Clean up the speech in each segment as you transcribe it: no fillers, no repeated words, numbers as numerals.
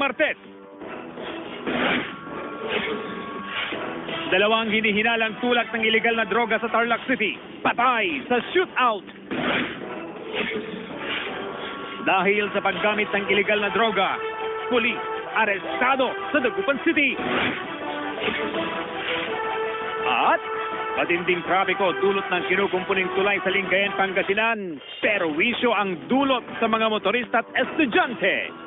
Martes. Dalawang hinihinalang tulak ng iligal na droga sa Tarlac City. Patay sa shootout. Dahil sa paggamit ng iligal na droga, pulis arestado sa Dagupan City. At matinding trapiko dulot ng kinukumpuning tulay sa Lingayen, Pangasinan. Pero wisyo ang dulot sa mga motorista at estudyante.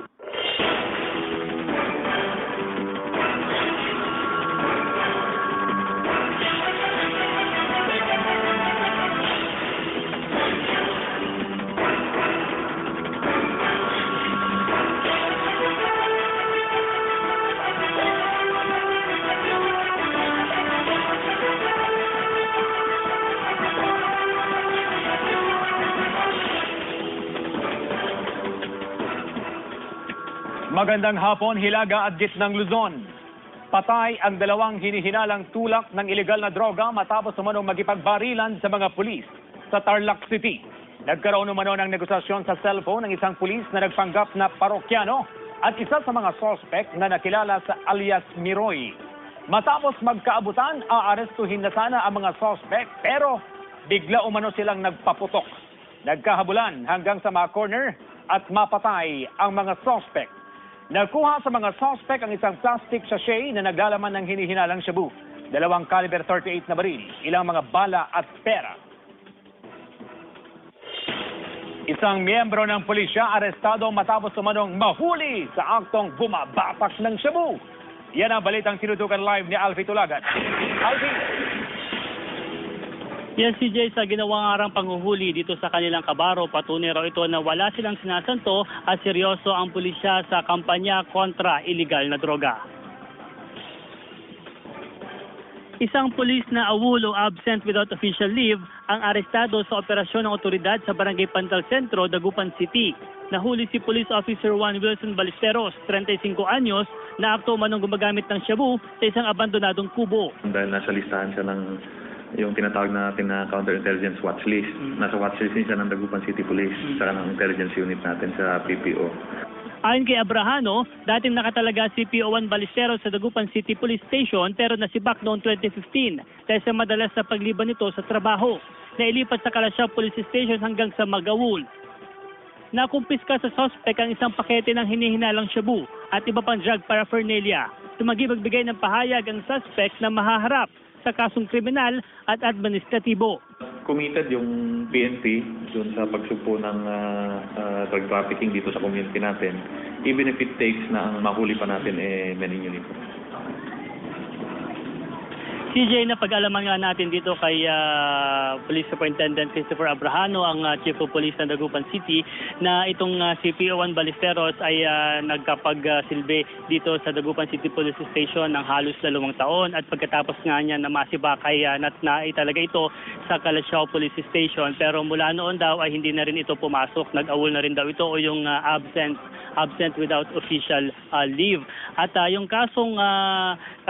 Magandang hapon, Hilaga at Gitnang Luzon. Patay ang dalawang hinihinalang tulak ng iligal na droga matapos umanong makipagbarilan sa mga pulis sa Tarlac City. Nagkaroon umano ng negosasyon sa cellphone ng isang pulis na nagpanggap na parokyano at isa sa mga suspect na nakilala sa alias Miroy. Matapos magkaabutan, aarestuhin na sana ang mga suspect pero bigla umano silang nagpaputok. Nagkahabulan hanggang sa mga corner at mapatay ang mga suspect. Nakuha sa mga suspect ang isang plastic sachet na naglalaman ng hinihinalang shabu, dalawang caliber 38 na baril, ilang mga bala at pera. Isang miyembro ng pulisya arestado matapos umanong mahuli sa aktong bumabatak ng shabu. Yan ang balitang tinutukan live ni Alfie Tulagan. Alfie! Yan si Jay sa ginawang arang panghuhuli dito sa kanilang kabaro. Patunay raw ito na wala silang sinasanto at seryoso ang pulisya sa kampanya kontra iligal na droga. Isang pulis na awol o absent without official leave ang arestado sa operasyon ng otoridad sa Barangay Pantal Centro, Dagupan City. Nahuli si Police Officer Juan Wilson Ballesteros, 35 anyos, na akto manong gumagamit ng shabu sa isang abandonadong kubo. Dahil nasa listahan siya ng yung tinatawag natin na counterintelligence watchlist. Nasa watchlist din siya ng Dagupan City Police sa ng intelligence unit natin sa PPO. Ayon kay Abrahano, dating nakatalaga si PO1 Ballesteros sa Dagupan City Police Station pero nasibak noong 2015 dahil sa madalas na pagliban nito sa trabaho. Nailipat sa Kalasyaw Police Station hanggang sa Magawul. Nakumpiska sa suspect ang isang pakete ng hinihinalang shabu at iba pang drug paraphernalia. Tumagi magbigay ng pahayag ang suspect na mahaharap sa kasong kriminal at administratibo. Committed yung PNP doon sa pagsugpo ng drug trafficking dito sa community natin. Even if it takes na ang mahuli pa natin maninunito. CJ, na pag-alaman nga natin dito kay Police Superintendent Christopher Abrahano, ang Chief of Police ng Dagupan City, na itong si PO1 Ballesteros ay nagkapagsilbi dito sa Dagupan City Police Station ng halos 2 taon at pagkatapos nga niya na masibakay naitalaga ito sa Kalasyaw Police Station. Pero mula noon daw ay hindi na rin ito pumasok. Nag-awol na rin daw ito o yung absent without official leave. At yung kasong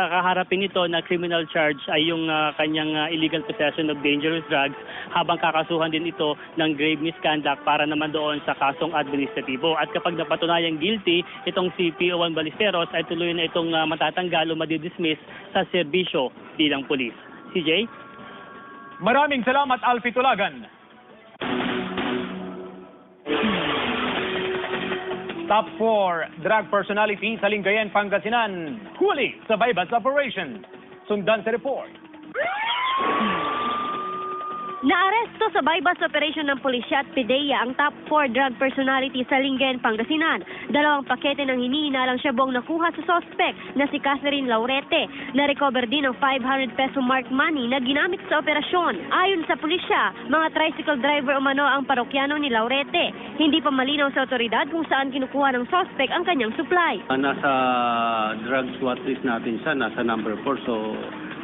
kakaharapin nito na criminal charge ay yung kanyang illegal possession of dangerous drugs, habang kakasuhan din ito ng grave misconduct para naman doon sa kasong administratibo. At kapag napatunayang guilty, itong si PO1 Ballesteros ay tuloy na itong matatanggal o madidismiss sa serbisyo bilang pulis. CJ? Maraming salamat, Alfie Tulagan. Top 4 drug personality sa Lingayen, Pangasinan, huli sa bypass operation. Sundan sa report. Naaresto sa bypass operation ng pulisya at PDEA ang top 4 drug personality sa Lingayen, Pangasinan. 2 pakete ng hinihinalang shabu ang nakuha sa suspect na si Catherine Laurete. Na-recover din ang 500 peso marked money na ginamit sa operasyon. Ayon sa pulisya, mga tricycle driver umano ang parokyano ni Laurete. Hindi pa malinaw sa otoridad kung saan kinukuha ng suspect ang kanyang supply. Nasa drug SWAT list natin siya, nasa number 4. So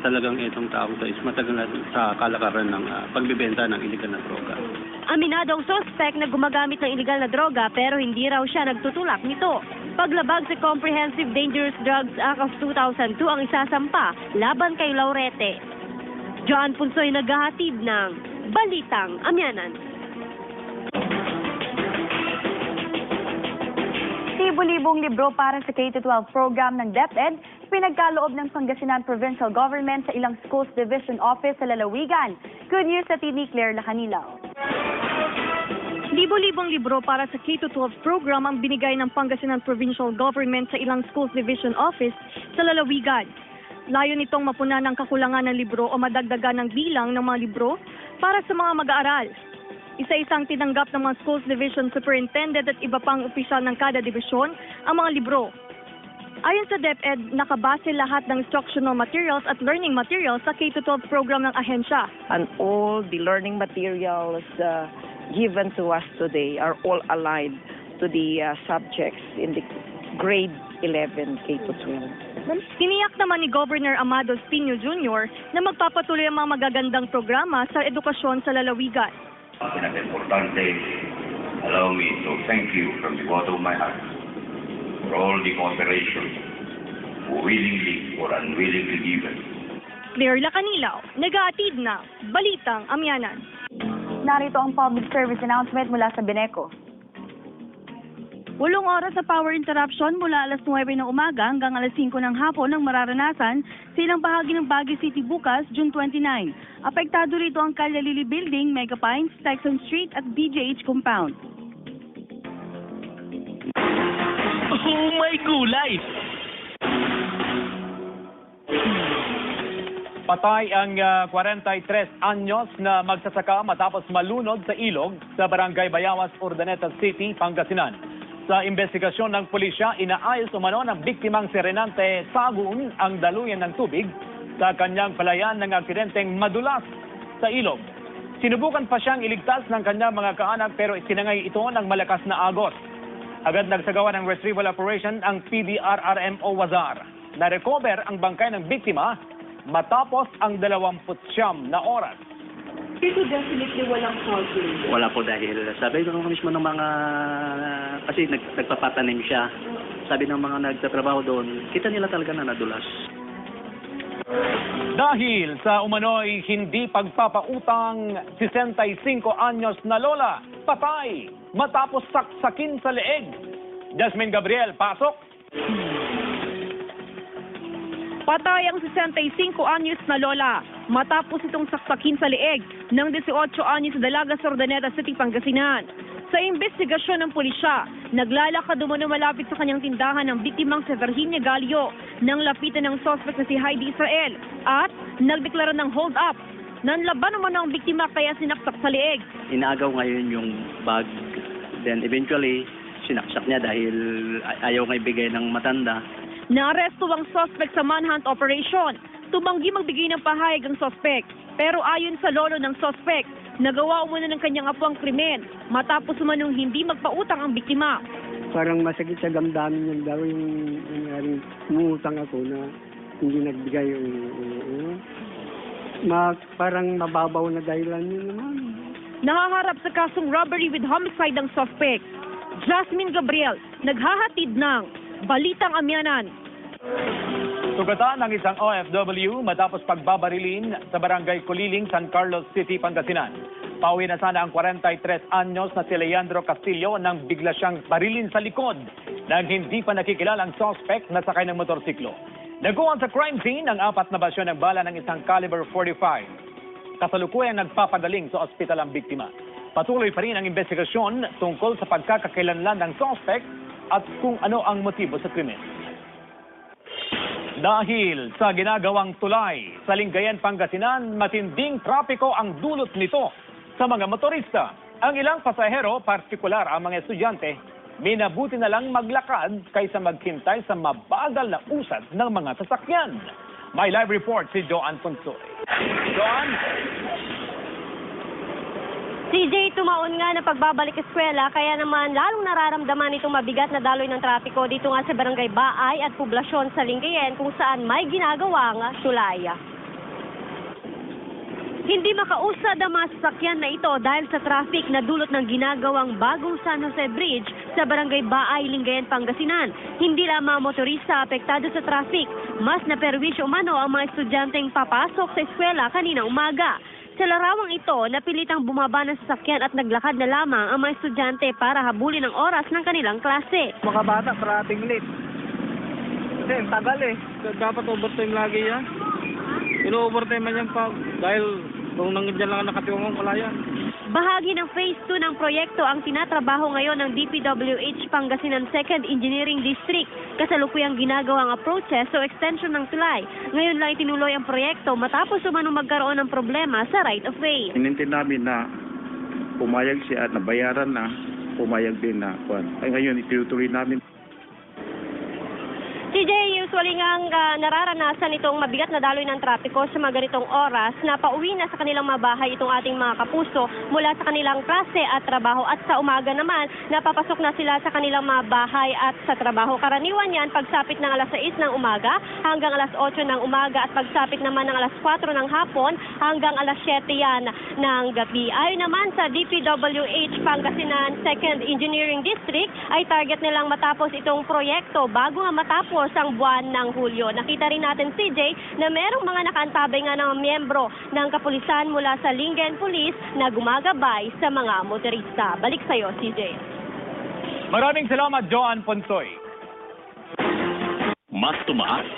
talagang itong taong to is matagal na sa kalakaran ng pagbibenta ng iligal na droga. Aminado ang suspect na gumagamit ng iligal na droga pero hindi raw siya nagtutulak nito. Paglabag sa Comprehensive Dangerous Drugs Act of 2002 ang isasampa laban kay Laurete. John Punsoy naghahatid ng Balitang Amyanan. Libo-libong libro para sa K-12 program ng DepEd, pinagkaloob ng Pangasinan Provincial Government sa ilang Schools Division Office sa Lalawigan. Good news sa TV Claire Lacanilaw. Libo-libong libro para sa K-12 program ang binigay ng Pangasinan Provincial Government sa ilang Schools Division Office sa Lalawigan. Layo nitong mapunan ng kakulangan ng libro o madagdagan ng bilang ng mga libro para sa mga mag-aaral. Isa-isang tinanggap ng mga Schools Division Superintendent at iba pang opisyal ng kada division ang mga libro. Ayon sa DepEd, nakabase lahat ng instructional materials at learning materials sa K-12 program ng ahensya. And all the learning materials given to us today are all aligned to the subjects in the grade 11 K-12. Tiniyak naman ni Governor Amado Espino Jr. na magpapatuloy ang mga magagandang programa sa edukasyon sa lalawigan. Pinaka-importante, allow me to thank you from the bottom of my heart for all the cooperation, willingly or unwillingly given. Claire Lacanilaw, nag-aatid na Balitang Amyanan. Narito ang public service announcement mula sa Beneco. 8 oras sa power interruption mula alas 9 ng umaga hanggang alas 5 ng hapon ang mararanasan sa ilang bahagi ng Baguio City bukas, June 29. Apektado rito ang Calle Lily Building, Mega Pines, Texan Street at DJH Compound. Oh my gulay! Patay ang 43 anyos na magsasaka matapos malunod sa ilog sa Barangay Bayawas, Urdaneta City, Pangasinan. Sa investigasyon ng pulisya, inaayos umano ng biktimang si Renante Sagun ang daluyan ng tubig sa kanyang palayan ng aksidenteng madulas sa ilog. Sinubukan pa siyang iligtas ng kanyang mga kaanak pero isinangay ito ng malakas na agos. Agad nagsagawa ng retrieval operation ang PDRRMO Wazar. Na-recover ang bangkay ng biktima matapos ang 29 na oras. Pero definitely walang fault yun. Wala po dahil sabi ko mismo ng mga, kasi nagpapatanim siya. Sabi ng mga nagtatrabaho doon, kita nila talaga na nadulas. Dahil sa umano'y hindi pagpapautang, 65 anyos na lola, patay matapos saksakin sa leeg. Jasmine Gabriel, pasok. Patay ang 65 anyos na lola matapos itong saksakin sa leeg ng 18 anyos na dalaga sa Urdaneta City, Pangasinan. Sa investigasyon ng pulisya, naglalakad umano malapit sa kanyang tindahan ng biktimang si Virginia Galio nang lapitan ng suspect na si Heidi Israel at nagdeklara ng hold up. Nanlaban naman ang biktima kaya sinaksak sa leeg. Inagaw ngayon yung bag, then eventually sinaksak niya dahil ayaw nga ibigay ng matanda. Naaresto ang suspect sa manhunt operation. Tumanggi magbigay ng pahayag ang suspect. Pero ayon sa lolo ng suspect, nagawa umano ng kanyang apo ang krimen matapos umanong hindi magpautang ang biktima. Parang masakit sa damdamin yung daw yung umutang ako na hindi nagbigay yung parang mababaw na dahilan yun naman. Nahaharap sa kasong robbery with homicide ang suspect. Jasmine Gabriel, naghahatid ng Balitang Amyanan. Sugatan ng isang OFW matapos pagbabarilin sa Barangay Kuliling, San Carlos City, Pangasinan. Pauwi na sana ang 43 anyos na si Leandro Castillo nang bigla siyang barilin sa likod nang hindi pa nakikilalang suspect na sakay ng motorsiklo. Naguwan sa crime scene ang 4 na basyo ng bala ng isang caliber 45. Kasalukuyang nagpapadaling sa ospital ang biktima. Patuloy pa rin ang investigasyon tungkol sa pagkakakilanlan ng suspect at kung ano ang motibo sa krimen. Dahil sa ginagawang tulay sa Lingayen, Pangasinan, matinding trapiko ang dulot nito sa mga motorista. Ang ilang pasahero, partikular ang mga estudyante, minabuti na lang maglakad kaysa maghintay sa mabagal na usad ng mga sasakyan. May live report si Joan Ponsoy. Joan? CJ, tumaon nga na pagbabalik eskwela, kaya naman lalong nararamdaman itong mabigat na daloy ng trapiko dito nga sa Barangay Baay at Poblasyon sa Lingayen kung saan may ginagawang tulay. Hindi makausad ang mga sasakyan na ito dahil sa traffic na dulot ng ginagawang bagong San Jose Bridge sa Barangay Baay, Lingayen, Pangasinan. Hindi lamang motorista apektado sa traffic, mas naperwisyo umano ang mga estudyanteng papasok sa eskwela kanina umaga. Sa larawang ito, napilitang bumaba ng sasakyan at naglakad na lamang ang mga estudyante para habulin ang oras ng kanilang klase. Mga bata, parating late. Kasi ang tagal eh. Dapat overtime lagi yan. Ino-overtime man yan pa. Dahil kung nandiyan lang nakatiwang wala yan. Bahagi ng Phase 2 ng proyekto ang tinatrabaho ngayon ng DPWH Pangasinan 2nd Engineering District. Kasalukuyang ginagawang approaches o extension ng tulay. Ngayon lang itinuloy ang proyekto matapos umanong magkaroon ng problema sa right of way. Inintindi namin na pumayag siya at nabayaran na, pumayag din na. Ay ngayon, itinutuloy namin. CJ, usually nga nararanasan itong mabigat na daloy ng trapiko sa mga ganitong oras na pauwi na sa kanilang mga bahay itong ating mga kapuso mula sa kanilang klase at trabaho, at sa umaga naman napapasok na sila sa kanilang mga bahay at sa trabaho. Karaniwan yan pagsapit ng alas 6 ng umaga hanggang alas 8 ng umaga at pagsapit naman ng alas 4 ng hapon hanggang alas 7 yan ng gabi. Ayon naman sa DPWH Pangasinan 2nd Engineering District ay target nilang matapos itong proyekto bago nga matapos ang buwan ng Hulyo. Nakita rin natin, CJ, na merong mga nakaantabay nga ng miyembro ng kapulisan mula sa Lingayen Police na gumagabay sa mga motorista. Balik sa'yo, CJ. Maraming salamat, Joan Ponsoy. Mas tumaas.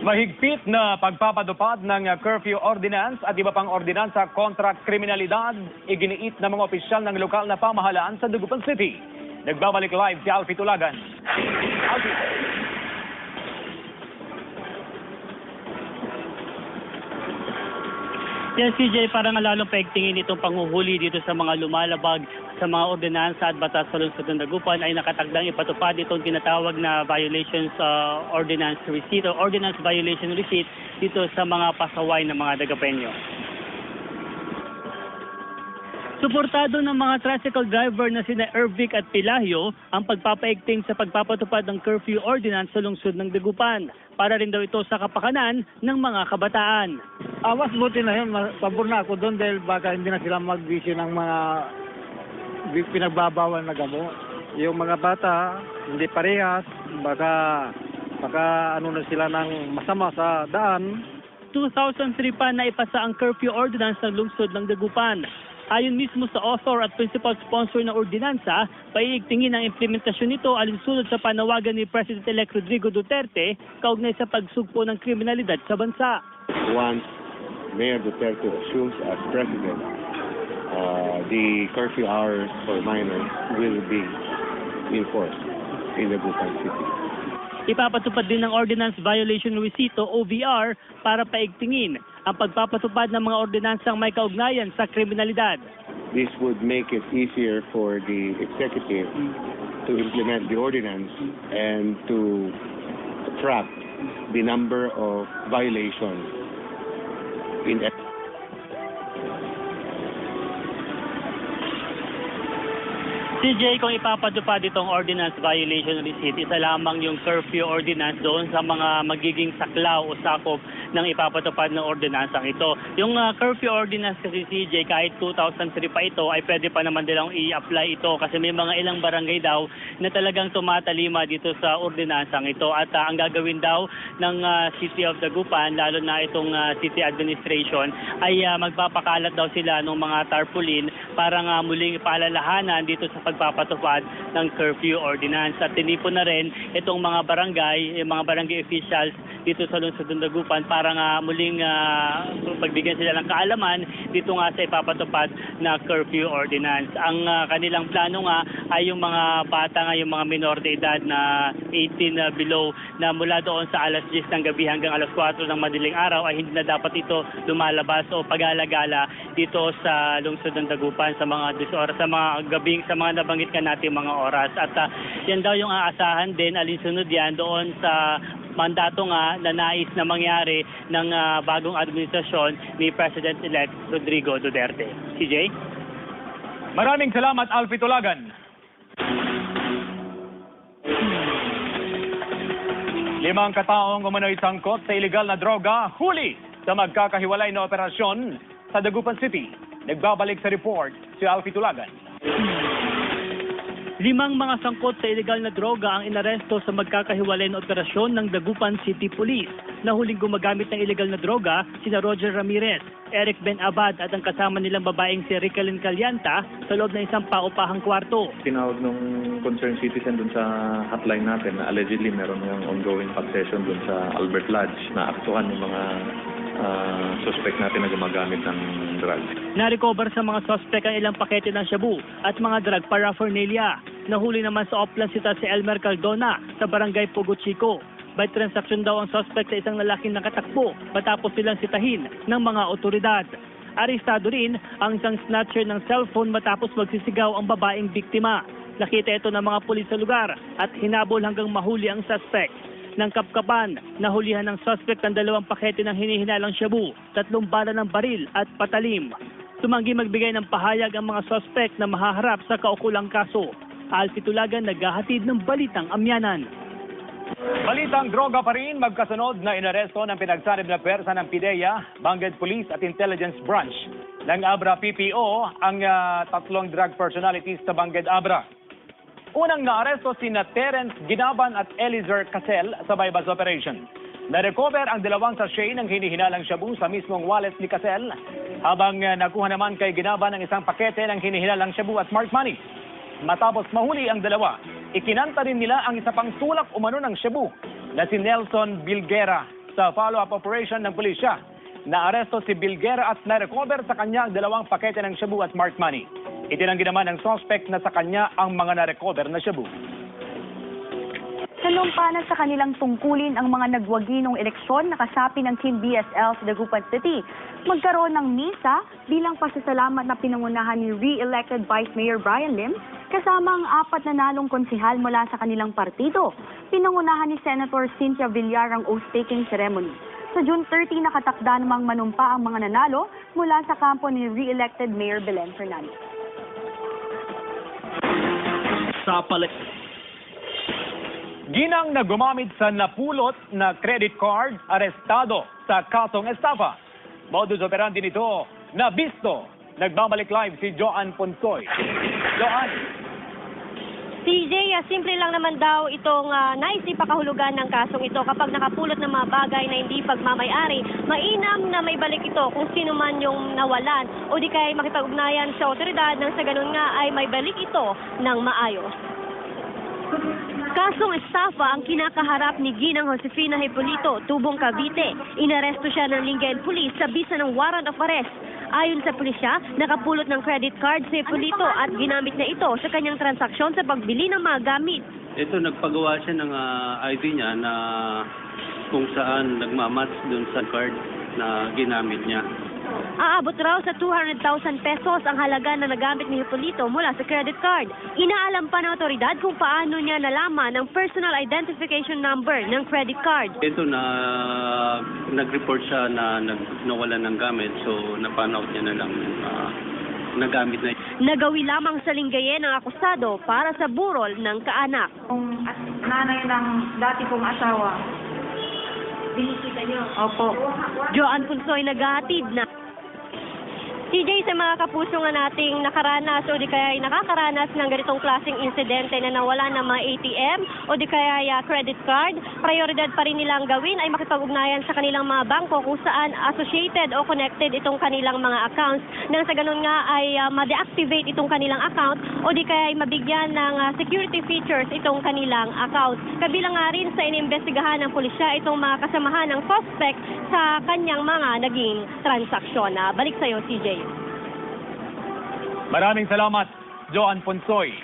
Mahigpit na pagpapadupad ng curfew ordinance at iba pang ordinansa kontra kriminalidad, iginiit ng mga opisyal ng lokal na pamahalaan sa Dagupan City. Nagbabalik live si Alfie Tulagan. Alfie. Yes, CJ, parang lalong paigtingin itong panghuhuli dito sa mga lumalabag sa mga ordinansa at batas sa lungsod ng Dagupan ay nakatagdang ipatupad itong tinatawag na violations ordinance receipt o ordinance violation receipt dito sa mga pasaway ng mga Dagapenyo. Suportado ng mga tricycle driver na sina Ervic at Pilahio ang pagpapaigting sa pagpapatupad ng curfew ordinance sa lungsod ng Dagupan. Para rin daw ito sa kapakanan ng mga kabataan. Mas buti na yun. Pabor na ako doon dahil baka hindi na sila mag-issue ng mga pinagbabawal na gamot. Yung mga bata, hindi parehas. Baka ano na sila ng masama sa daan. 2003 pa na ipasa ang curfew ordinance ng lungsod ng Dagupan. Ayon mismo sa author at principal sponsor ng ordinansa, paiigtingin ang implementasyon nito alinsunod sa panawagan ni President-elect Rodrigo Duterte kaugnay sa pagsugpo ng kriminalidad sa bansa. Once Mayor Duterte assumes as president, the curfew hours for minors will be enforced in Dagupan City. Ipapatupad din ng Ordinance Violation Receipt o OVR para paigtingin ang pagpapatupad ng mga ordinansang may kaugnayan sa kriminalidad. This would make it easier for the executive to implement the ordinance and to track the number of violations in CJ, kung ipapatupad itong ordinance violation receipt, isa lamang yung curfew ordinance doon sa mga magiging saklaw o sakop ng ipapatupad ng ordinansang ito. Yung curfew ordinance kasi, CJ, kahit 2003 pa ito, ay pwede pa naman nilang i-apply ito kasi may mga ilang barangay daw na talagang tumatalima dito sa ordinansang ito. At ang gagawin daw ng City of Dagupan, lalo na itong city administration, ay magpapakalat daw sila ng mga tarpaulin para nga muling paalalahanan dito sa pagpapatupad ng curfew ordinance. At tinipon na rin itong mga barangay, mga barangay officials dito sa lungsod ng Dagupan para nga muling pagbigyan sila ng kaalaman dito nga sa ipapatupad na curfew ordinance. Ang kanilang plano nga ay yung mga bata nga, yung mga minor de edad na 18 below na mula doon sa alas 10 ng gabi hanggang alas 4 ng madaling araw ay hindi na dapat ito lumalabas o pag-alagala dito sa lungsod ng Dagupan sa mga 10 oras, sa mga gabing, sa mga nabanggit ka natin mga oras. At yan daw yung aasahan din, alinsunod yan doon sa mandato nga na nais na mangyari ng bagong administrasyon ni President-elect Rodrigo Duterte. CJ? Maraming salamat, Alfie Tulagan. 5 kataong umano'y sangkot sa iligal na droga, huli sa magkakahiwalay na operasyon sa Dagupan City. Nagbabalik sa report si Alfie Tulagan. 5 5 mga sangkot sa illegal na droga ang inaresto sa magkakahiwalay na operasyon ng Dagupan City Police. Nahuling gumagamit ng illegal na droga sina Roger Ramirez, Eric Ben Abad at ang kasama nilang babaeng si Ricalyn Calianta sa loob ng isang paupahang kwarto. Tinawag nung concerned citizen dun sa hotline natin na allegedly meron ng ongoing pag session dun sa Albert Lodge na aktuhan yung mga suspect natin na gumagamit ng drugs. Na-recover sa mga suspect ang ilang pakete ng shabu at mga drug paraphernalia. Nahuli naman sa Oplan City si Elmer Cardona sa barangay Pugo Chico. By transaction daw ang suspect sa isang lalaking nakatakbo matapos silang sitahin ng mga otoridad. Arestado rin ang isang snatcher ng cellphone matapos magsisigaw ang babaeng biktima. Nakita ito ng mga pulis sa lugar at hinabol hanggang mahuli ang suspect. Ng Kapkapan, nahulihan ng suspect ang 2 pakete ng hinihinalang shabu, 3 bala ng baril at patalim. Tumanggi magbigay ng pahayag ang mga suspect na mahaharap sa kaukulang kaso. Alfie Tulagan naghahatid ng balitang amyanan. Balitang droga pa rin, magkasunod na inaresto ng pinagsanib na pwersa ng PIDEA, Bangued Police at Intelligence Branch ng Abra PPO ang 3 drug personalities sa Bangued Abra. Unang naaresto sina Terence Ginaban at Eliezer Casel sa bypass operation. Na-recover ang 2 sachet ng hinihinalang shabu sa mismong wallet ni Casel, habang nakuha naman kay Ginaban ang isang pakete ng hinihinalang shabu at smart money. Matapos mahuli ang 2, ikinanta rin nila ang isa pang tulak umano ng shabu na si Nelson Bilguera sa follow-up operation ng pulisya. Naaresto si Bilguera at na-recover sa kanya ang 2 pakete ng shabu at smart money. Itinanggi naman ng suspect na sa kanya ang mga na-recover na shabu. Sanumpanan sa kanilang tungkulin ang mga nagwaginong eleksyon na kasapi ng Team BSL sa Dagupan City. Magkaroon ng misa bilang pasasalamat na pinangunahan ni re-elected Vice Mayor Brian Lim kasama ang 4 na nalong konsehal mula sa kanilang partido. Pinangunahan ni Senator Cynthia Villar ang oath-taking ceremony. Sa June 30, nakatakda namang manumpa ang mga nanalo mula sa kampo ni re-elected Mayor Belen Fernandez. Ginang na gumamit sa napulot na credit card, arestado sa kasong estafa. Modus operandi nito, nabisto. Nagbabalik live si Joan Ponsoy. Joan. CJ, simple lang naman daw itong naisipakahulugan ng kasong ito kapag nakapulot ng mga bagay na hindi pagmamayari. Mainam na may balik ito kung sino man yung nawalan o di kaya makipag-ugnayan sa otoridad nang sa ganun nga ay may balik ito ng maayos. Kasong estafa ang kinakaharap ni Ginang Josefina Hipolito, Tubong, Cavite. Inaresto siya ng Lingayen Police sa bisa ng warrant of arrest. Ayon sa pulisya, nakapulot ng credit card si Hipolito at ginamit niya ito sa kanyang transaksyon sa pagbili ng mga gamit. Ito, nagpagawa siya ng ID niya na kung saan nagmamatch dun sa card na ginamit niya. Aabot raw sa 200,000 pesos ang halaga na nagamit ni Hipolito mula sa credit card. Inaalam pa ng otoridad kung paano niya nalaman ang personal identification number ng credit card. Ito na nag-report siya na nawala ng gamit, so napanout niya na lang nagamit na. Nagawi lamang sa Lingayen ang akusado para sa burol ng kaanak. Kung nanay ng dati kong asawa. Binisita niyo? Opo. Joan Punsoy naghahatid na. CJ, sa mga kapuso nga nating nakaranas o di kaya nakakaranas ng ganitong klaseng insidente na nawala ng mga ATM o di kaya credit card, prioridad pa rin nilang gawin ay makipag-ugnayan sa kanilang mga bangko kung saan associated o connected itong kanilang mga accounts. Nang sa ganun nga ay ma-deactivate itong kanilang account o di kaya ay mabigyan ng security features itong kanilang account. Kabilang nga rin sa inimbestigahan ng pulisya itong mga kasamahan ng suspect sa kanyang mga naging transaksyon. Balik sa iyo, CJ. Maraming salamat, Joan Ponsoy.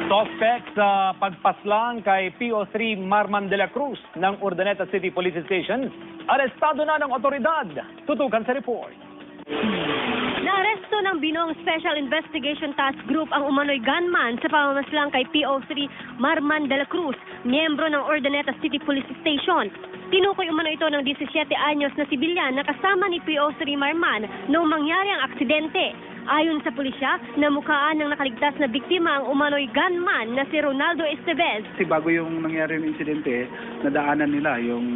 Suspect sa pagpaslang kay PO3 Marman de la Cruz ng Urdaneta City Police Station, arestado na ng otoridad. Tutukan sa report. Naaresto ng Binong Special Investigation Task Group ang umano'y gunman sa pamamaslang kay PO3 Marman de la Cruz, miyembro ng Urdaneta City Police Station. Tinukoy umano ito ng 17 anyos na sibilyan na kasama ni PO3 Marman noong mangyari ang aksidente. Ayon sa pulisya, namukhaan ng nakaligtas na biktima ang umano'y gunman na si Ronaldo Estevez. Kasi bago yung nangyari yung insidente, nadaanan nila yung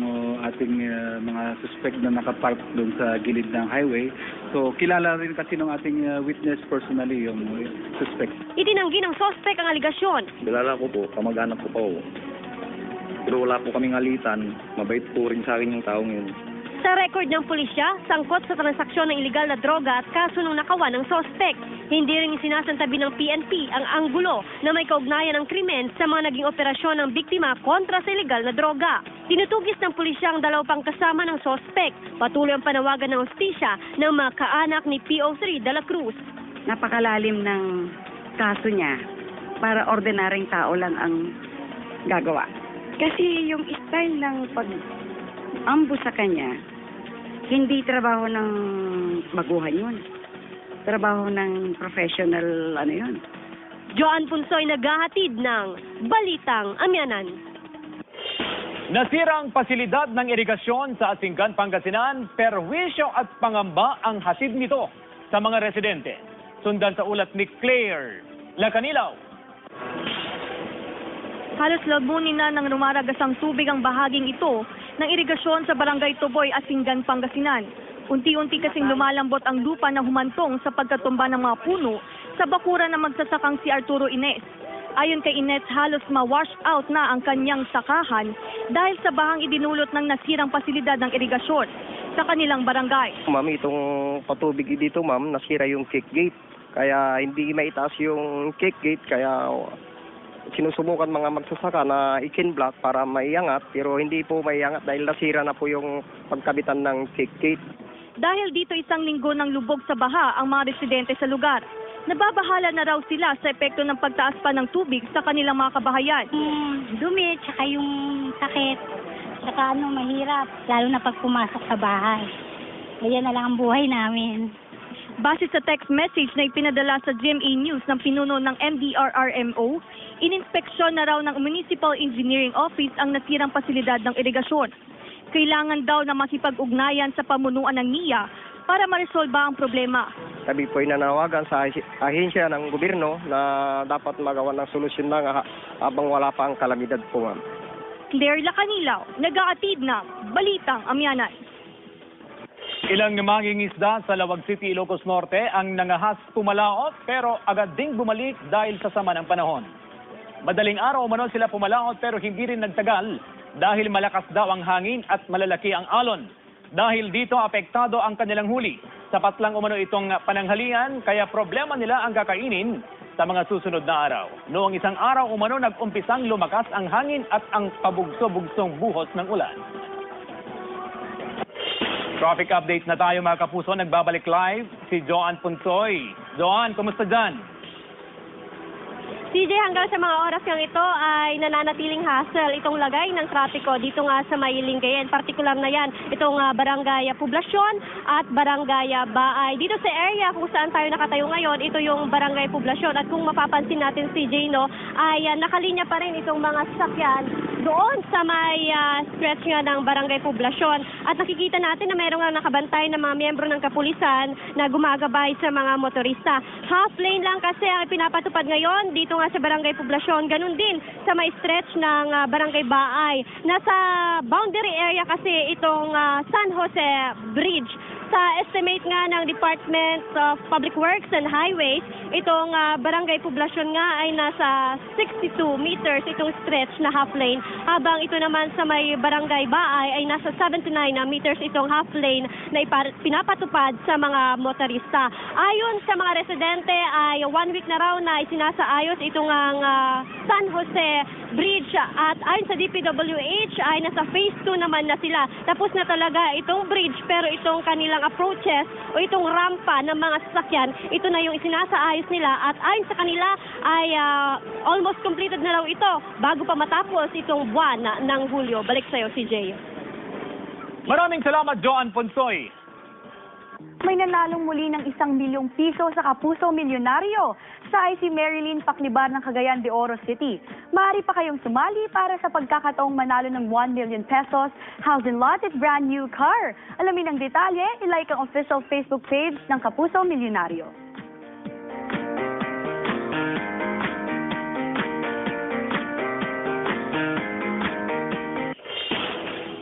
ating mga suspect na nakapark doon sa gilid ng highway. So kilala rin kasi ng ating witness personally yung suspect. Itinanggi ng suspect ang aligasyon. Kilala ko po, kamag-anak ko po. Pero wala po kaming alitan. Mabait po rin sa akin yung taong yun. Sa record ng pulisya, sangkot sa transaksyon ng iligal na droga at kaso ng nakawan ng suspect. Hindi rin sinasantabi ng PNP ang anggulo na may kaugnayan ng krimen sa mga naging operasyon ng biktima kontra sa iligal na droga. Tinutugis ng pulisya ang dalaw pang kasama ng suspect. Patuloy ang panawagan ng hustisya ng mga kaanak ni PO3 de la Cruz. Napakalalim ng kaso niya para ordinaryong tao lang ang gagawa. Kasi yung style ng pag-ambush sa kanya, hindi trabaho ng baguhan yun. Trabaho ng professional, yun. Joan Punsoy naghahatid ng Balitang Amyanan. Nasira ang pasilidad ng irigasyon sa Asingan, Pangasinan, perwisyo at pangamba ang hatid nito sa mga residente. Sundan sa ulat ni Claire Lacanilaw. Halos labunin na ng rumaragasang tubig ang bahaging ito ng irigasyon sa Barangay Tuboy, Asingan, Pangasinan. Unti-unti kasing lumalambot ang lupa na humantong sa pagkatumba ng mga puno sa bakuran na magsasakang si Arturo Ines. Ayon kay Ines, halos ma-wash out na ang kanyang sakahan dahil sa bahang idinulot ng nasirang pasilidad ng irigasyon sa kanilang barangay. Ma'am, itong patubig dito, ma'am, nasira yung kick gate. Kaya hindi maitaas yung kick gate, kaya sinusubukan mga magsasaka na i-block para maiangat, pero hindi po maiangat dahil nasira na po yung pagkabitan ng kick gate. Dahil dito isang linggo ng lubog sa baha ang mga residente sa lugar. Nababahala na raw sila sa epekto ng pagtaas pa ng tubig sa kanilang mga kabahayan. Dumi, tsaka yung sakit, tsaka mahirap, lalo na pag pumasok sa bahay. Ganyan na lang ang buhay namin. Base sa text message na ipinadala sa GMA News ng pinuno ng MDRRMO, ininspeksyon na raw ng Municipal Engineering Office ang nasirang pasilidad ng irigasyon. Kailangan daw na makipag-ugnayan sa pamunuan ng NIA para maresolba ang problema. Kami po ay nanawagan sa ahensya ng gobyerno na dapat magawa ng solusyon na habang wala pa ang kalamidad po, ma'am. Claire Lacanilaw, nag-aatid ng Balitang Amyanan. Ilang mangingisda sa Lawag City, Ilocos Norte ang nangahas pumalaot pero agad ding bumalik dahil sa sama ng panahon. Madaling araw umano sila pumalaot pero hindi rin nagtagal dahil malakas daw ang hangin at malalaki ang alon. Dahil dito apektado ang kanilang huli. Sapat lang umano itong pananghalian kaya problema nila ang kakainin sa mga susunod na araw. Noong isang araw umano nag-umpisang lumakas ang hangin at ang pabugso-bugsong buhos ng ulan. Traffic update na tayo mga kapuso. Nagbabalik live si Joan Punsoy. Joan, kumusta dyan? CJ, hanggang sa mga oras ng ito ay nananatiling hassle itong lagay ng trapiko dito nga sa may Lingayen. Partikular na yan itong Barangay Poblasyon at Barangay Baay. Dito sa area kung saan tayo nakatayo ngayon, ito yung Barangay Poblasyon. At kung mapapansin natin CJ, ay nakalinya pa rin itong mga sasakyan doon sa may stretch nga ng Barangay Poblasyon. At nakikita natin na mayroong nga nakabantay na mga miyembro ng kapulisan na gumagabay sa mga motorista. Half lane lang kasi ang pinapatupad ngayon dito nga sa Barangay Poblasyon. Ganun din sa may stretch ng Barangay Baay. Nasa boundary area kasi itong San Jose Bridge. Sa estimate nga ng Department of Public Works and Highways, itong Barangay Poblasyon nga ay nasa 62 meters itong stretch na half lane. Habang ito naman sa may Barangay Baay ay nasa 79 meters itong half lane na pinapatupad sa mga motorista. Ayon sa mga residente ay 1 week na raw na isinasaayos itong San Jose Bridge at ayon sa DPWH ay nasa phase 2 naman na sila. Tapos na talaga itong bridge pero itong kanilang approaches o itong rampa ng mga sasakyan, ito na yung isinasaayos nila at ayon sa kanila ay almost completed na raw ito bago pa matapos itong buwan ng Hulyo. Balik sa'yo, CJ. Maraming salamat, Joan Punsoy. May nanalong muli ng 1 milyong piso sa Kapuso Milyonaryo sa IC Marilyn Paklibar ng Cagayan de Oro City. Maaari pa kayong sumali para sa pagkakataong manalo ng 1 million pesos, house and lot at brand new car. Alamin ang detalye, ilike ang official Facebook page ng Kapuso Milyonaryo.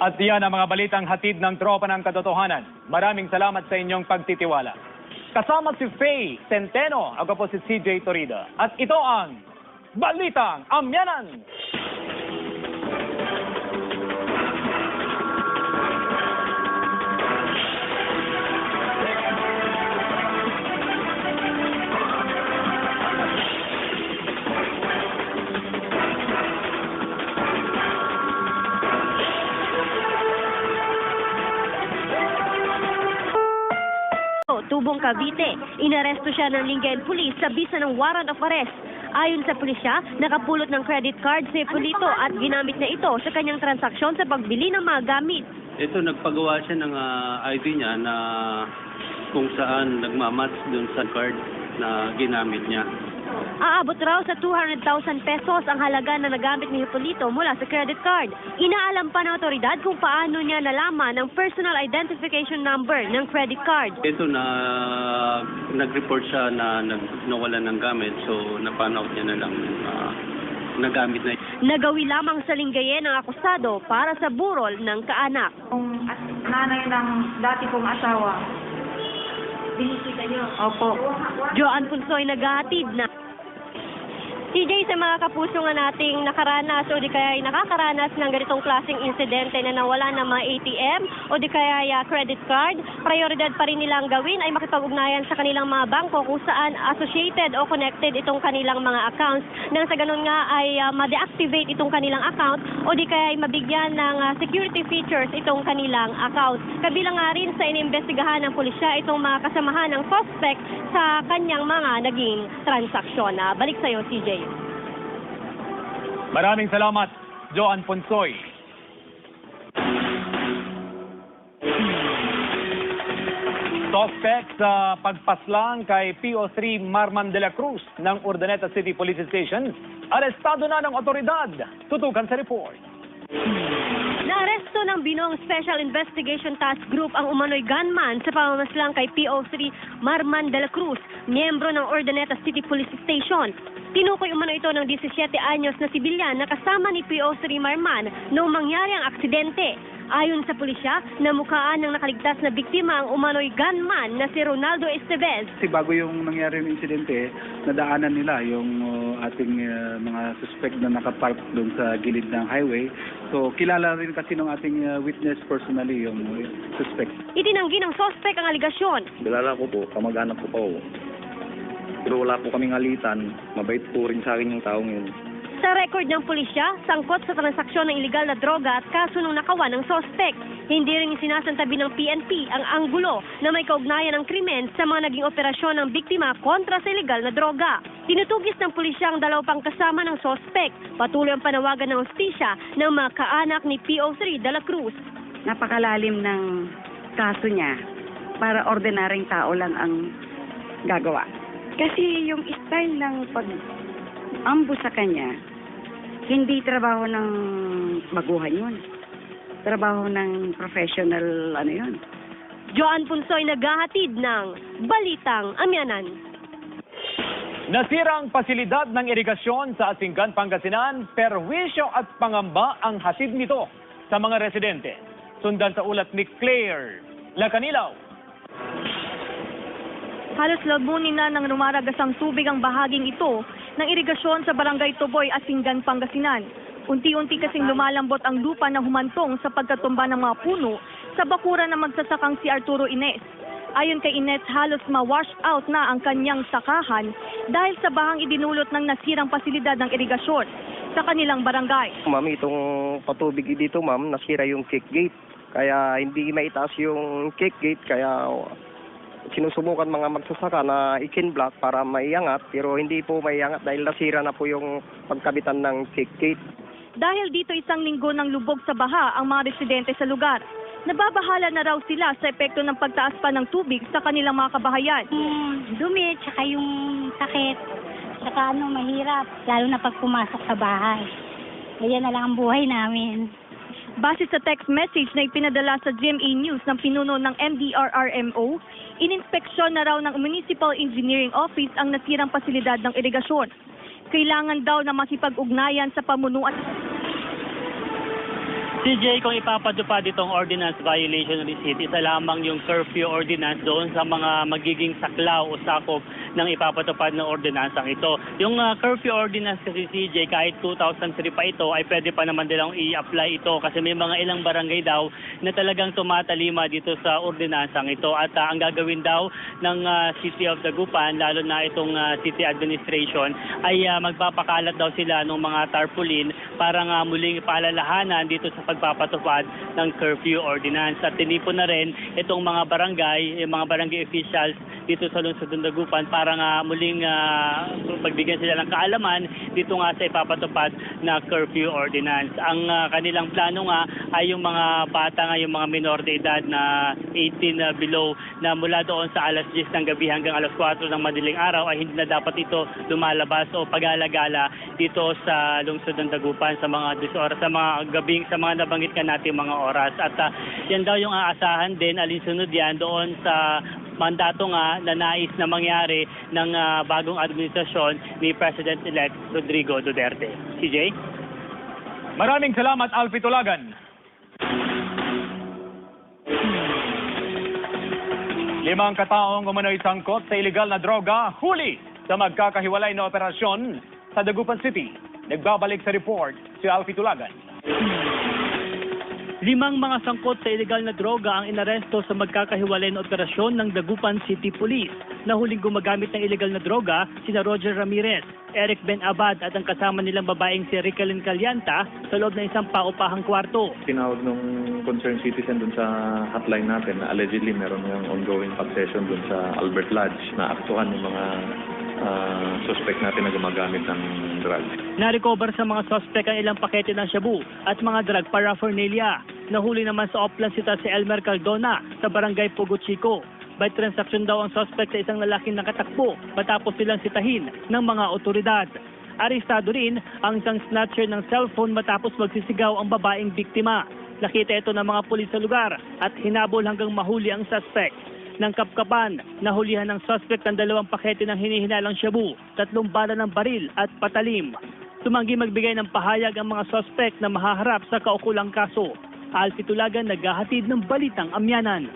At yan ang mga balitang hatid ng tropa ng katotohanan. Maraming salamat sa inyong pagtitiwala. Kasama si Faye Centeno, ako po si CJ Torida. At ito ang Balitang Amyanan! Tubong Cavite. Inaresto siya ng Lingayen Police sa bisa ng warrant of arrest. Ayon sa pulisya, nakapulot ng credit card si Polito at ginamit na ito sa kanyang transaksyon sa pagbili ng mga gamit. Ito, nagpagawa siya ng ID niya na kung saan nagmamatch dun sa card na ginamit niya. Aabot raw sa 200,000 pesos ang halaga na nagamit ni Hipolito mula sa credit card. Inaalam pa ng otoridad kung paano niya nalaman ang personal identification number ng credit card. Ito na nag-report siya na nawalan ng gamit, so napanout niya na lang nagamit na. Nagawi lamang sa Lingayen ang akusado para sa burol ng kaanak. Kung nanay ng dati kong asawa, binisita niyo? Opo. Joan Punsoy naghahatid na. TJ, sa mga kapuso nga nating nakaranas o di kaya ay nakakaranas ng ganitong klaseng insidente na nawala ng mga ATM o di kaya ay credit card, prioridad pa rin nilang gawin ay makipag-ugnayan sa kanilang mga bangko kung saan associated o connected itong kanilang mga accounts nang sa ganun nga ay ma-deactivate itong kanilang account o di kaya ay mabigyan ng security features itong kanilang account. Kabilang nga rin sa inimbestigahan ng pulisya itong mga kasamahan ng suspect sa kanyang mga naging transaksyon. Balik sa'yo, CJ. Maraming salamat, Joan Ponsoy. Suspect sa pagpaslang kay PO3 Marman de la Cruz ng Urdaneta City Police Station, arestado na ng otoridad. Tutukan sa report. Naaresto ng Binong Special Investigation Task Group ang umano'y gunman sa pamamaslang kay PO3 Marman de la Cruz, miyembro ng Urdaneta City Police Station. Tinukoy umano ito ng 17 anyos na sibilyan na kasama ni PO3 Marman noong mangyari ang aksidente. Ayon sa pulisya, namukhaan ng nakaligtas na biktima ang umano'y gunman na si Ronaldo Estevez. Kasi bago yung nangyari yung insidente, nadaanan nila yung ating mga suspect na nakapark doon sa gilid ng highway. So kilala rin kasi ng ating witness personally yung suspect. Itinanggi ng suspect ang aligasyon. Bilala ko po, kamag-anak ko po. Pero wala po kaming alitan. Mabait po rin sa akin yung taong yun. Sa record ng pulisya, sangkot sa transaksyon ng iligal na droga at kaso ng nakawan ng suspect. Hindi rin sinasantabi ng PNP ang anggulo na may kaugnayan ng krimen sa mga naging operasyon ng biktima kontra sa iligal na droga. Tinutugis ng pulisya ang dalaw pang kasama ng suspect. Patuloy ang panawagan ng hustisya ng mga kaanak ni PO3 de la Cruz. Napakalalim ng kaso niya para ordinaryong tao lang ang gagawa. Kasi yung style ng pag-ambush sa kanya, hindi trabaho ng baguhan yun. Trabaho ng professional, yun. Joan Punsoy naghahatid ng Balitang Amyanan. Nasira ang pasilidad ng irigasyon sa Asinggan, Pangasinan, perwisyo at pangamba ang hatid nito sa mga residente. Sundan sa ulat ni Claire Lacanilaw. Halos labunin na ng rumaragasang tubig ang bahaging ito ng irigasyon sa Barangay Tuboy, Asinggan, Pangasinan. Unti-unti kasing lumalambot ang lupa na humantong sa pagkatumba ng mga puno sa bakuran na magsasakang si Arturo Ines. Ayon kay Ines, halos ma-wash out na ang kanyang sakahan dahil sa bahang idinulot ng nasirang pasilidad ng irigasyon sa kanilang barangay. Ma'am, itong patubig dito, ma'am, nasira yung kick gate. Kaya hindi maitaas yung kick gate, kaya sinusubukan mga magsasaka na i-block para maiangat, pero hindi po maiangat dahil nasira na po yung pagkabitan ng kick gate. Dahil dito isang linggo ng lubog sa baha ang mga residente sa lugar. Nababahala na raw sila sa epekto ng pagtaas pa ng tubig sa kanilang mga kabahayan. Dumi, tsaka yung sakit, tsaka mahirap, lalo na pag pumasok sa bahay. Ganyan na lang ang buhay namin. Base sa text message na ipinadala sa GMA News ng pinuno ng MDRRMO, ininspeksyon na raw ng Municipal Engineering Office ang nasirang pasilidad ng irigasyon. Kailangan daw na makipag-ugnayan sa pamunuan. CJ, kung ipapatupad itong ordinance violation receipt, isa lamang yung curfew ordinance doon sa mga magiging saklaw o sakop ng ipapatupad ng ordinansang ito. Yung curfew ordinance kasi CJ, kahit 2003 pa ito, ay pwede pa naman nilang i-apply ito kasi may mga ilang barangay daw na talagang tumatalima dito sa ordinansang ito. At ang gagawin daw ng City of Dagupan, lalo na itong city administration, ay magpapakalat daw sila ng mga tarpaulin para nga muling paalalahanan dito sa pagpapatupad ng curfew ordinance. At tinipon na rin itong mga barangay, yung mga barangay officials dito sa lungsod ng Dagupan para nga muling pagbigyan sila ng kaalaman dito nga sa ipapatupad na curfew ordinance. Ang kanilang plano nga ay yung mga bata nga, yung mga minor de edad na 18 below na mula doon sa alas 10 ng gabi hanggang alas 4 ng madaling araw ay hindi na dapat ito lumalabas o pag-alagala dito sa lungsod ng Dagupan sa mga 10 oras, sa mga gabing, sa mga nabanggit ka natin mga oras. At yan daw yung aasahan din, alinsunod yan doon sa mandato nga na nais na mangyari ng bagong administrasyon ni President-elect Rodrigo Duterte. CJ? Maraming salamat, Alfie Tulagan. 5 kataong umano'y sangkot sa iligal na droga, huli sa magkakahiwalay na operasyon sa Dagupan City. Nagbabalik sa report si Alfie Tulagan. 5 mga sangkot sa iligal na droga ang inaresto sa magkakahiwalay na operasyon ng Dagupan City Police. Nahuling gumagamit ng iligal na droga sina Roger Ramirez, Eric Ben Abad at ang kasama nilang babaeng si Ricalyn Calianta sa loob ng isang paupahang kwarto. Tinawag nung concerned citizen dun sa hotline natin na allegedly meron ng ongoing session dun sa Albert Lodge na aktuhan ng mga suspect natin na gumagamit ng drugs. Na-recover sa mga suspect ang ilang pakete ng shabu at mga drug paraphernalia. Nahuli naman sa Oplan City si Elmer Cardona sa barangay Pugo Chico. By transaction daw ang suspect sa isang lalaking nakatakbo matapos silang sitahin ng mga otoridad. Arestado rin ang isang snatcher ng cellphone matapos magsisigaw ang babaeng biktima. Nakita ito ng mga pulis sa lugar at hinabol hanggang mahuli ang suspect. Ng Kapkapan, nahulihan ng suspect ang 2 pakete ng hinihinalang shabu, 3 bala ng baril at patalim. Tumanggi magbigay ng pahayag ang mga suspect na mahaharap sa kaukulang kaso. Alfie Tulagan, naghahatid ng balitang amyanan.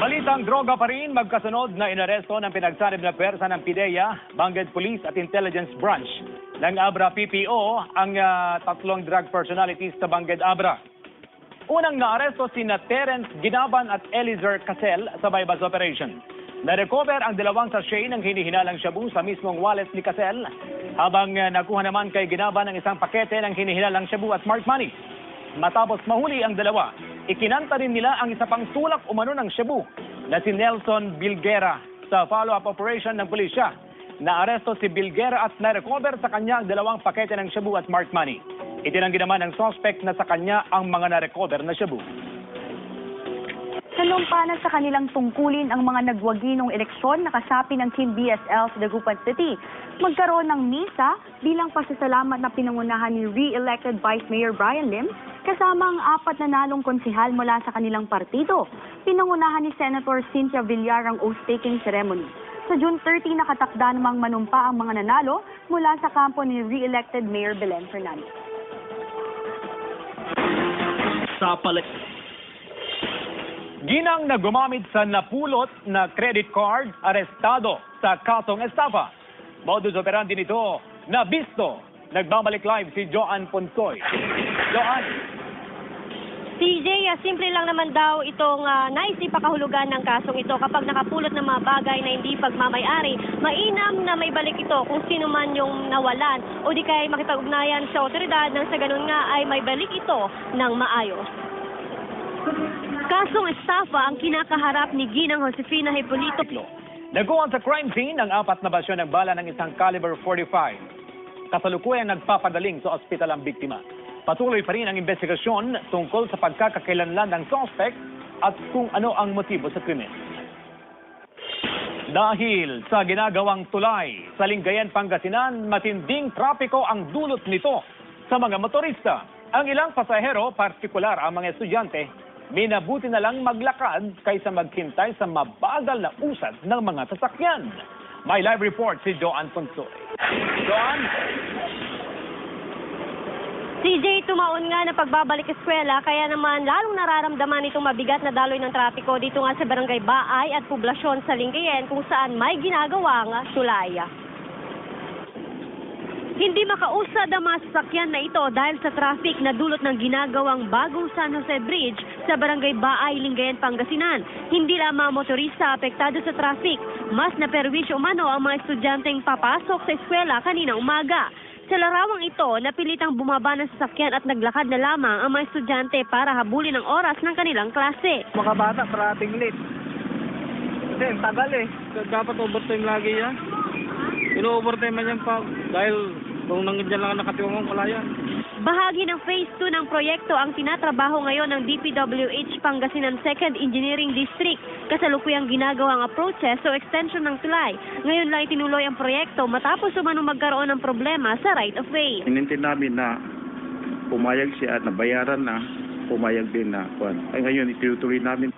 Balitang droga pa rin, magkasunod na inaresto ng pinagsanib na pwersa ng PIDEA, Bangged Police at Intelligence Branch ng Abra PPO ang 3 drug personalities sa Bangged Abra. Unang naaresto sina Terence Ginaban at Eliezer Casel sa bypass operation. Na-recover ang 2 sachet ng hinihinalang shabu sa mismong wallet ni Casel, habang nakuha naman kay Ginaban ang isang pakete ng hinihinalang shabu at smart money. Matapos mahuli ang 2, ikinanta rin nila ang isa pang tulak umano ng shabu na si Nelson Bilguera sa follow-up operation ng pulisya. Naaresto si Bilguera at na-recover sa kanya ang 2 pakete ng shabu at smart money. Itinanggi naman ng suspect na sa kanya ang mga na-recover na shabu. Sanumpanan sa kanilang tungkulin ang mga nagwaginong eleksyon na kasapi ng Team BSL sa Dagupan City. Magkaroon ng misa bilang pasasalamat na pinangunahan ni re-elected Vice Mayor Brian Lim kasama ang 4 na nalong konsehal mula sa kanilang partido. Pinangunahan ni Senator Cynthia Villar ang oath-taking ceremony. Sa June 30, nakatakda namang manumpa ang mga nanalo mula sa kampo ni re-elected Mayor Belen Fernandez. Ginang na gumamit sa napulot na credit card, arestado sa kasong estafa. Modus operandi nito, nabisto. Nagbabalik live si Joanne Ponsoy. Joanne. CJ, simple lang naman daw itong nais ipakahulugan ng kasong ito kapag nakapulot ng mga bagay na hindi pagmamayari. Mainam na may balik ito kung sino man yung nawalan o di kaya makipag-ugnayan sa otoridad nang sa ganun nga ay may balik ito ng maayos. Kasong estafa ang kinakaharap ni Ginang Josefina Hipolito. Naguhan sa crime scene ang 4 na basyo ng bala ng isang caliber 45. Kasalukuyang nagpapadaling sa ospital ang biktima. Patuloy pa rin ang investigasyon tungkol sa pagkakakilanlan ng suspect at kung ano ang motibo sa krimen. Dahil sa ginagawang tulay sa Lingayen, Pangasinan, matinding trapiko ang dulot nito sa mga motorista. Ang ilang pasahero, partikular ang mga estudyante, minabuti na lang maglakad kaysa maghintay sa mabagal na usad ng mga sasakyan. May live report si Joanne Ponsoy. Joanne? CJ, tumaon nga na pagbabalik eskwela, kaya naman lalong nararamdaman itong mabigat na daloy ng trapiko dito nga sa Barangay Baay at poblasyon sa Lingayen kung saan may ginagawang tulay. Hindi makausad ang mga sasakyan na ito dahil sa traffic na dulot ng ginagawang bagong San Jose Bridge sa Barangay Baay, Lingayen, Pangasinan. Hindi lamang motorista apektado sa traffic, mas naperwisyo umano ang mga estudyanteng papasok sa eskwela kanina umaga. Sa larawang ito, napilitang bumaba ng sasakyan at naglakad na lamang ang mga estudyante para habulin ang oras ng kanilang klase. Mga bata, parating late. Kasi ang tagal eh. Dapat overtime lagi yan. Ino-overtime man yan pa dahil kung nandiyan lang nakatiwang wala yan. Bahagi ng Phase 2 ng proyekto ang tinatrabaho ngayon ng DPWH Pangasinan 2nd Engineering District. Kasalukuyang ginagawang approaches o extension ng tulay. Ngayon lang itinuloy ang proyekto matapos umanong magkaroon ng problema sa right of way. Inintindi namin na pumayag siya at nabayaran na, pumayag din na. Ay ngayon itutuloy namin.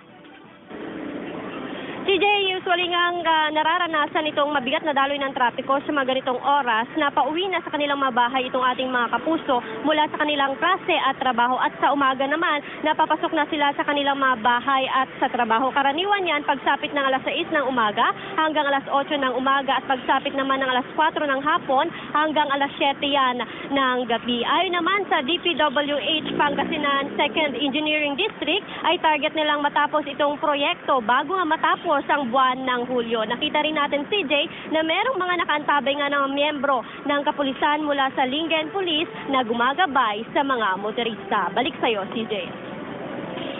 CJ, usually nga nararanasan itong mabigat na daloy ng trapiko sa mga ganitong oras na pauwi na sa kanilang mga bahay itong ating mga kapuso mula sa kanilang klase at trabaho, at sa umaga naman napapasok na sila sa kanilang mga bahay at sa trabaho. Karaniwan yan pagsapit ng alas 6 ng umaga hanggang alas 8 ng umaga at pagsapit naman ng alas 4 ng hapon hanggang alas 7 yan ng gabi. Ayon naman sa DPWH Pangasinan 2nd Engineering District ay target nilang matapos itong proyekto bago nga matapos ang buwan ng Hulyo. Nakita rin natin, CJ, na merong mga nakaantabay nga ng miyembro ng kapulisan mula sa Lingayen Police na gumagabay sa mga motorista. Balik sa'yo, CJ.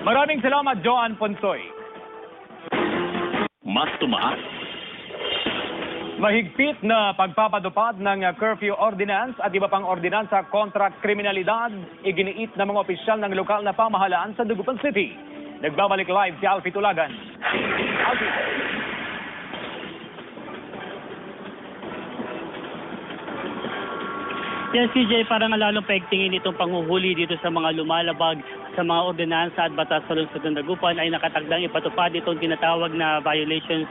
Maraming salamat, Joan Ponsoy. Mas tumaas. Mahigpit na pagpapadupad ng curfew ordinance at iba pang ordinansa kontra kriminalidad, iginiit ng mga opisyal ng lokal na pamahalaan sa Dagupan City. Nagbabalik live si Alfie Tulagan. Alfie. Yan, CJ, parang lalong paigtingin itong panghuhuli dito sa mga lumalabag sa mga ordinansa at batas sa lungsod ng Dagupan ay nakatagdang ipatupad itong tinatawag na violations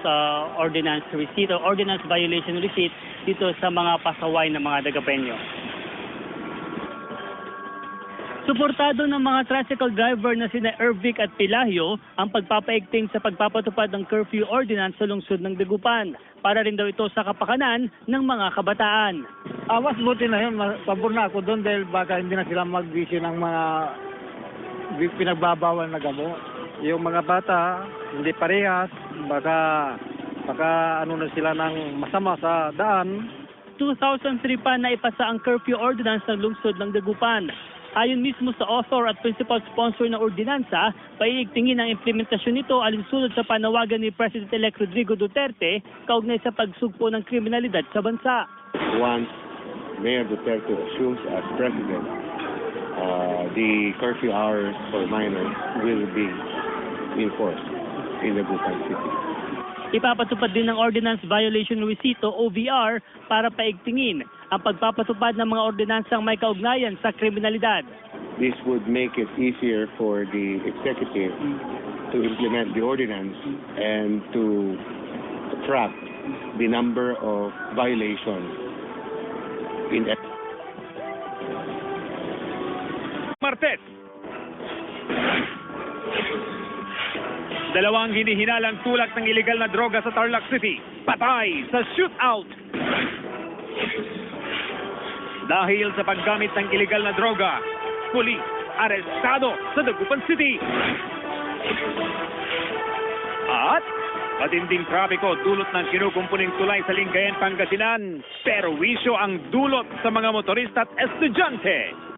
ordinance receipt o ordinance violation receipt dito sa mga pasaway ng mga Dagapenyo. Suportado ng mga tricycle driver na sina Ervic at Pilahio ang pagpapaigting sa pagpapatupad ng curfew ordinance sa lungsod ng Dagupan. Para rin daw ito sa kapakanan ng mga kabataan. Mas buti na yun. Pabor na ako doon dahil baka hindi na sila mag-issue ng mga pinagbabawal na gamot. Yung mga bata, hindi parehas. Baka ano na sila ng masama sa daan. 2003 pa na ipasa ang curfew ordinance ng lungsod ng Dagupan. Ayon mismo sa author at principal sponsor ng ordinansa, paiigtingin ang implementasyon nito alinsunod sa panawagan ni President-elect Rodrigo Duterte kaugnay sa pagsugpo ng kriminalidad sa bansa. Once Mayor Duterte assumes as president, the curfew hours for minors will be enforced in Dagupan City. Ipapatupad din ng Ordinance Violation Receipt o OVR para paigtingin ang pagpapatupad ng mga ordinansang may kaugnayan sa kriminalidad. This would make it easier for the executive to implement the ordinance and to track the number of violations in Martes. Dalawang hinihinalang tulak ng iligal na droga sa Tarlac City. Patay sa shootout. Dahil sa paggamit ng iligal na droga, pulis arestado sa Dagupan City. At matinding trapiko dulot ng kinukumpuning tulay sa Lingayen, Pangasinan. Perwisyo ang dulot sa mga motorista at estudyante.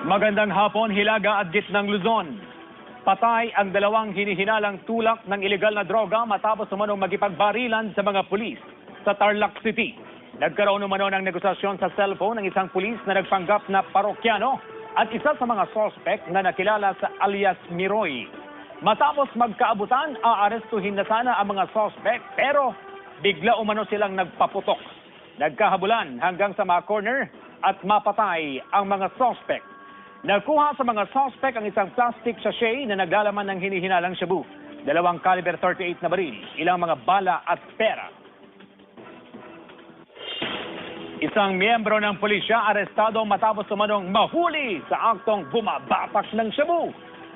Magandang hapon, Hilaga at Gitnang Luzon. Patay ang dalawang hinihinalang tulak ng iligal na droga matapos umanong makipagbarilan sa mga pulis sa Tarlac City. Nagkaroon umano ng negosasyon sa cellphone ng isang pulis na nagpanggap na parokyano at isa sa mga sospek na nakilala sa alias Miroy. Matapos magkaabutan, aarestuhin na sana ang mga sospek pero bigla umano silang nagpaputok. Nagkahabulan hanggang sa ma-corner at mapatay ang mga sospek. Nakuha sa mga sospek ang isang plastic sachet na naglalaman ng hinihinalang shabu, 2 caliber 38 na baril, ilang mga bala at pera. Isang miyembro ng pulisya arestado matapos umanong mahuli sa aktong bumabatak ng shabu.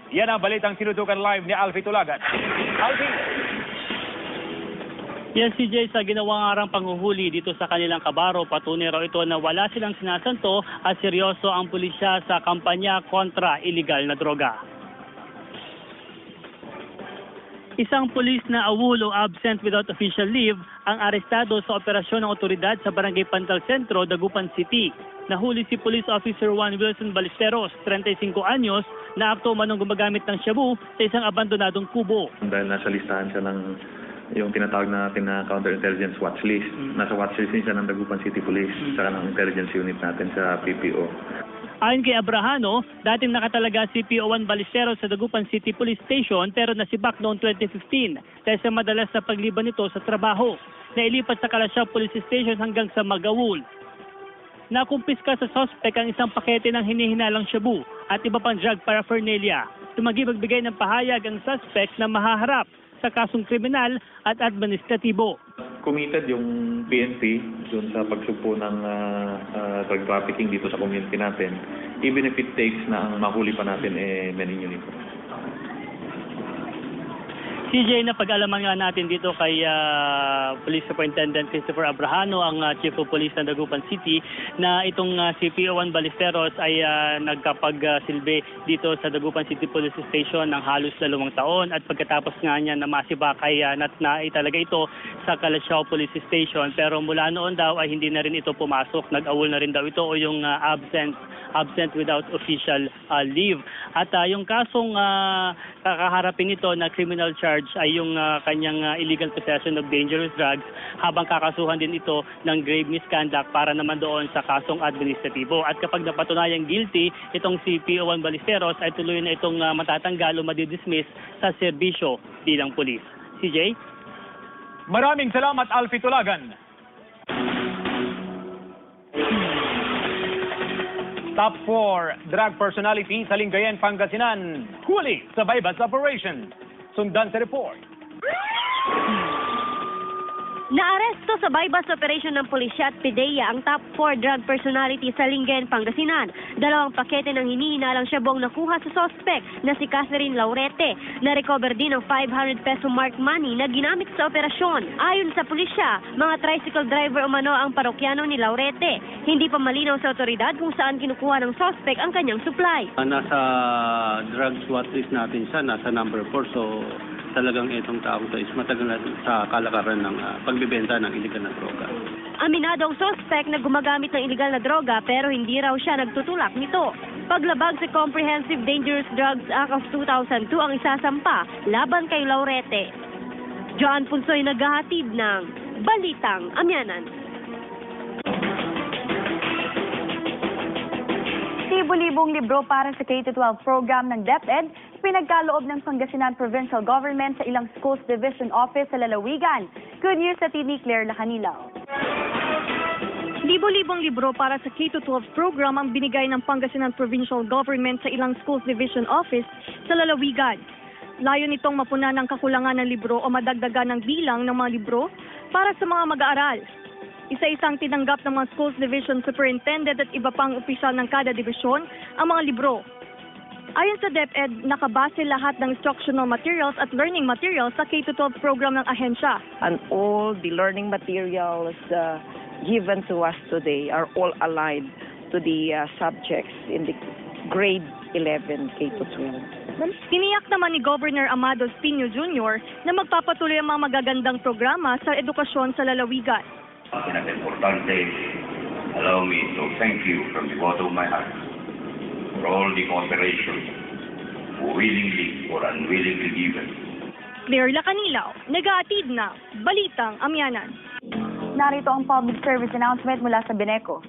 Yan ang balitang tinutukan live ni Alfie Tulagan. Alfie! Yes, CJ, sa ginawang arang panghuhuli dito sa kanilang kabaro, patunay raw ito na wala silang sinasanto at seryoso ang pulisya sa kampanya kontra iligal na droga. Isang pulis na awol o absent without official leave ang arestado sa operasyon ng otoridad sa Barangay Pantal Centro, Dagupan City. Nahuli si Police Officer Juan Wilson Ballesteros, 35 anyos, na akto manong gumagamit ng shabu sa isang abandonadong kubo. Dahil nasa listahan siya ng yung tinatawag natin na counterintelligence watch list. Nasa watch list din siya ng Dagupan City Police saka ng intelligence unit natin sa PPO. Ayon kay Abrahano, dating nakatalaga si PO1 Ballesteros sa Dagupan City Police Station pero nasibak noong 2015 dahil sa madalas na pagliban nito sa trabaho. Nailipat sa Kalasyaw Police Station hanggang sa Magawul. Nakumpiska sa sospek ang isang pakete ng hinihinalang shabu at iba pang drug paraphernalia. Tumagi magbigay ng pahayag ang suspect na mahaharap sa kasong kriminal at administratibo. Committed yung PNP doon sa pagsugpo ng drug trafficking dito sa community natin. Even if it takes na ang mahuli pa natin manin uniform. CJ, na pag-alaman nga natin dito kay Police Superintendent Christopher Abrahano, ang Chief of Police ng Dagupan City, na itong si PO1 Ballesteros ay nagkapagsilbi dito sa Dagupan City Police Station ng halos 2 taon at pagkatapos nga niya na masibak ay talaga ito sa Kalasyaw Police Station. Pero mula noon daw ay hindi na rin ito pumasok. Nag-awol na rin daw ito o yung absent without official leave. At yung kasong kakaharapin nito na criminal charge ay yung kanyang illegal possession of dangerous drugs, habang kakasuhan din ito ng grave misconduct para naman doon sa kasong administratibo. At kapag napatunayang guilty, itong si PO1 Ballesteros ay tuloy na itong matatanggal o madidismiss sa serbisyo bilang pulis. CJ? Maraming salamat, Alfie Tulagan. Top 4 drug personality sa Lingayen, Pangasinan, huli sa bypass operation. Sundan sa report. Naaresto sa bypass operation ng pulisya at PDEA ang top 4 drug personality sa Lingayen, Pangasinan. 2 pakete ng hinihinalang shabong nakuha sa suspect na si Catherine Laurete. Na-recover din ang 500 peso marked money na ginamit sa operasyon. Ayon sa pulisya, mga tricycle driver umano ang parokyano ni Laurete. Hindi pa malinaw sa otoridad kung saan kinukuha ng suspect ang kanyang supply. Nasa drug SWAT list natin siya, nasa number 4, so talagang itong tao to is matagal na sa kalakaran ng pagbibenta ng iligal na droga. Aminado ang suspect na gumagamit ng iligal na droga pero hindi raw siya nagtutulak nito. Paglabag sa Comprehensive Dangerous Drugs Act of 2002 ang isasampa laban kay Laurete. Joan Punsoy naghahatid ng Balitang Amyanan. Libo-libong libro para sa K-12 program ng DepEd, pinagkaloob ng Pangasinan Provincial Government sa ilang Schools Division Office sa Lalawigan. Good news sa ni Claire Lacanilaw. Libo-libong libro para sa K-12 program ang binigay ng Pangasinan Provincial Government sa ilang Schools Division Office sa Lalawigan. Layo nitong mapunan ng kakulangan ng libro o madagdagan ng bilang ng mga libro para sa mga mag-aaral. Isa-isang tinanggap ng mga Schools Division Superintendent at iba pang opisyal ng kada divisyon ang mga libro. Ayon sa DepEd, nakabase lahat ng instructional materials at learning materials sa K-12 program ng ahensya. And all the learning materials given to us today are all aligned to the subjects in the grade 11 K-12. Tiniyak naman ni Governor Amado Espino Jr. na magpapatuloy ang mga magagandang programa sa edukasyon sa lalawigan. Pinaka-importante, allow me to thank you from the bottom of my heart for all the cooperation, willingly or unwillingly given. Claire Lacanilaw, nag-aatid na Balitang Amyanan. Narito ang public service announcement mula sa Bineco.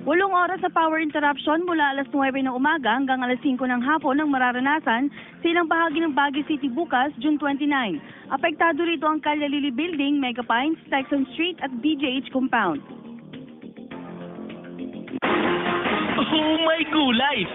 8 oras sa power interruption mula alas 9 ng umaga hanggang alas 5 ng hapon ang mararanasan sa ilang bahagi ng Baguio City bukas, June 29. Apektado rito ang Calle Lily Building, Mega Pines, Texan Street at BJH Compound. Oh my gulay!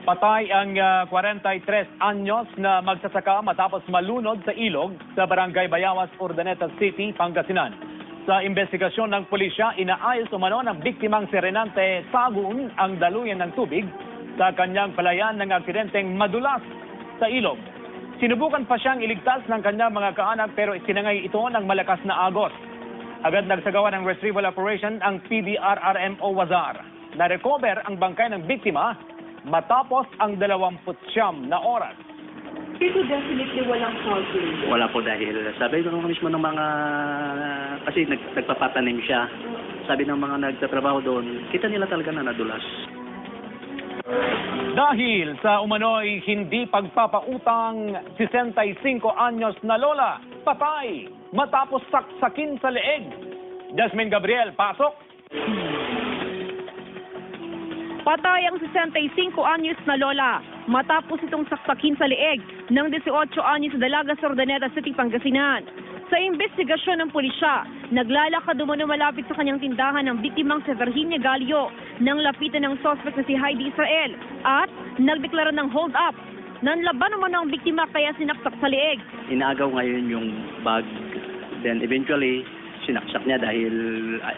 Patay ang 43 anyos na magsasaka matapos malunod sa ilog sa Barangay Bayawas, Urdaneta City, Pangasinan. Sa investigasyon ng pulisya, inaayos umano ng biktimang si Renante Sagun ang daluyan ng tubig sa kanyang palayan ng aksidenteng madulas sa ilog. Sinubukan pa siyang iligtas ng kanyang mga kaanak pero isinangay ito ng malakas na agos. Agad nagsagawa ng retrieval operation ang PDRRMO Wazar. Na-recover ang bangkay ng biktima matapos ang 29 na oras. Ito definitely walang foul play. Wala po dahil sabi ng mismo ng mga, kasi nagpapatanim siya. Sabi ng mga nagtatrabaho doon, kita nila talaga na nadulas. Dahil sa umano'y hindi pagpapautang, 65 anyos na lola, patay matapos saksakin sa leeg. Jasmine Gabriel, pasok. Patay ang 65 anyos na lola matapos itong saksakin sa leeg ng 18 anyos na dalaga sa Urdaneta City, Pangasinan. Sa investigasyon ng pulisya, naglalakad umano malapit sa kanyang tindahan ng biktimang si Virginia Galio nang lapitan ng suspect na si Heidi Israel at nagdeklara ng hold up. Nanlaban naman ang biktima kaya sinaksak sa leeg. Inaagaw ngayon yung bag, then eventually sinaksak niya dahil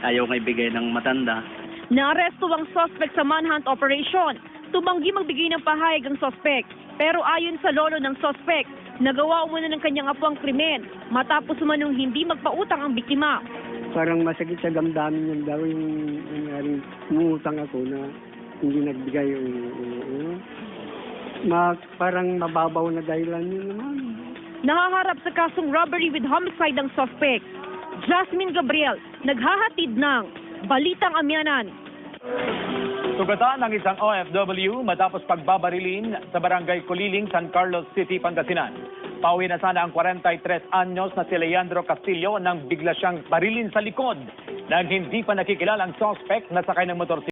ayaw nga ibigay ng matanda. Naaresto ang suspect sa manhunt operation. Tumanggi magbigay ng pahayag ang suspect. Pero ayon sa lolo ng suspect, nagawa umano ng kanyang apo ang krimen matapos umanong hindi magpautang ang biktima. Parang masakit sa damdamin niya daw yung nangyaring umutang ako na hindi nagbigay yung parang mababaw na dahilan yun naman. Nahaharap sa kasong robbery with homicide ang suspect. Jasmine Gabriel, naghahatid ng Balitang Amyanan. Sugatan ng isang OFW matapos pagbabarilin sa Barangay Kuliling, San Carlos City, Pangasinan. Pauwi na sana ang 43 anyos na si Leandro Castillo nang bigla siyang barilin sa likod nang hindi pa nakikilalang suspect na sakay ng motorsiklo.